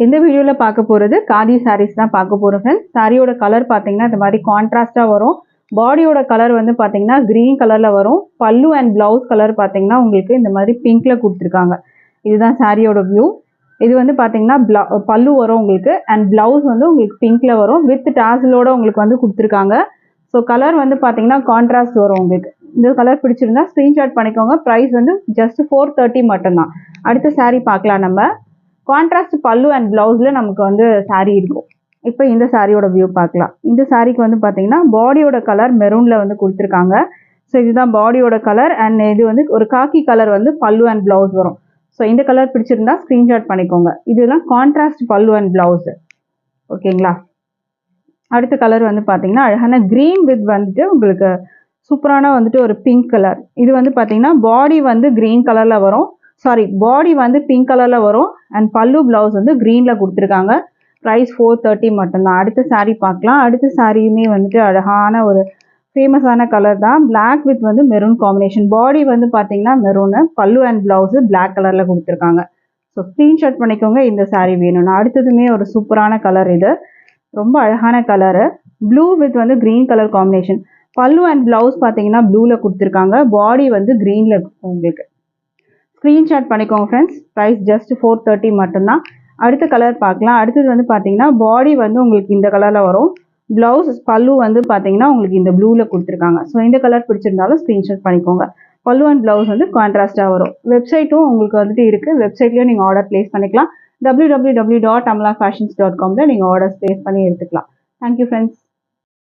இந்த வீடியோல பார்க்க போறது காதி sarees தான் பார்க்க போறோம் फ्रेंड्स. சாரியோட கலர் பாத்தீங்கன்னா இந்த மாதிரி கான்ட்ராஸ்டா வரும். பாடியோட கலர் வந்து பாத்தீங்கன்னா கிரீன் கலர்ல வரும். பல்லு அண்ட் பிளவுஸ் கலர் பாத்தீங்கன்னா உங்களுக்கு இந்த மாதிரி பிங்க்ல கொடுத்திருக்காங்க. இதுதான் சாரியோட வியூ. இது வந்து பாத்தீங்கன்னா பல்லு வரும் உங்களுக்கு அண்ட் பிளவுஸ் வந்து உங்களுக்கு பிங்க்ல வரும் வித் டாசலோட உங்களுக்கு வந்து கொடுத்திருக்காங்க. ஸோ கலர் வந்து பாத்தீங்கன்னா கான்ட்ராஸ்ட் வரும் உங்களுக்கு. இந்த கலர் பிடிச்சிருந்தா ஸ்கிரீன்ஷாட் பண்ணிக்கோங்க. ப்ரைஸ் வந்து ஜஸ்ட் 430 மட்டும்தான். அடுத்த சாரி பார்க்கலாம் நம்ம. கான்ட்ராஸ்ட் பல்லு அண்ட் பிளவுஸ்ல நமக்கு வந்து சாரி இருக்கும். இப்போ இந்த சாரியோட வியூ பார்க்கலாம். இந்த சாரிக்கு வந்து பார்த்தீங்கன்னா பாடியோட கலர் மெரூன்ல வந்து கொடுத்துருக்காங்க. ஸோ இதுதான் பாடியோட கலர் அண்ட் இது வந்து ஒரு காக்கி கலர் வந்து பல்லு அண்ட் பிளவுஸ் வரும். ஸோ இந்த கலர் பிடிச்சிருந்தா ஸ்க்ரீன்ஷாட் பண்ணிக்கோங்க. இதெல்லாம் கான்ட்ராஸ்ட் பல்லு அண்ட் பிளவுஸ். ஓகேங்களா. அடுத்த கலர் வந்து பார்த்தீங்கன்னா அழகான கிரீன் வித் வந்துட்டு உங்களுக்கு சூப்பரான வந்துட்டு ஒரு பிங்க் கலர். இது வந்து பார்த்தீங்கன்னா பாடி வந்து கிரீன் கலர்ல வரும். பாடி வந்து பிங்க் கலர்ல வரும் அண்ட் பல்லு பிளவுஸ் வந்து கிரீன்ல கொடுத்துருக்காங்க. ப்ரைஸ் 430 மட்டும்தான். அடுத்த சாரீ பார்க்கலாம். அடுத்த சாரியுமே வந்துட்டு அழகான ஒரு ஃபேமஸான கலர் தான். பிளாக் வித் வந்து மெரூன் காம்பினேஷன். பாடி வந்து பார்த்தீங்கன்னா மெரூனு, பல்லு அண்ட் பிளவுஸ் பிளாக் கலர்ல கொடுத்துருக்காங்க. ஸோ ஸ்க்ரீன்ஷாட் பண்ணிக்கோங்க இந்த சாரீ வேணும்னா. அடுத்ததுமே ஒரு சூப்பரான கலர். இது ரொம்ப அழகான கலரு. ப்ளூ வித் வந்து கிரீன் கலர் காம்பினேஷன். பல்லு அண்ட் பிளவுஸ் பார்த்தீங்கன்னா ப்ளூல கொடுத்துருக்காங்க. பாடி வந்து கிரீன்ல உங்களுக்கு. ஸ்க்ரீன்ஷாட் பண்ணிக்கோங்க ஃப்ரெண்ட்ஸ். ப்ரைஸ் ஜஸ்ட் 430 மட்டும்தான். அடுத்த கலர் பார்க்கலாம். அடுத்தது வந்து பார்த்தீங்கன்னா பாடி வந்து உங்களுக்கு இந்த கலரில் வரும். ப்ளவுஸ் பல்லு வந்து பார்த்தீங்கன்னா உங்களுக்கு இந்த ப்ளூவில் கொடுத்துருக்காங்க. ஸோ இந்த கலர் பிடிச்சிருந்தாலும் ஸ்க்ரீன்ஷாட் பண்ணிக்கோங்க. பல்லு அண்ட் ப்ளவுஸ் வந்து கான்ட்ராஸ்டாக வரும். வெப்சைட்டும் உங்களுக்கு வந்துட்டு இருக்குது. வெப்சைட்லேயும் நீங்கள் ஆர்டர் ப்ளேஸ் பண்ணிக்கலாம். www.amalafashions.com நீங்கள் ஆர்டர்ஸ் ப்ளேஸ் பண்ணி எடுத்துக்கலாம். Thank you friends.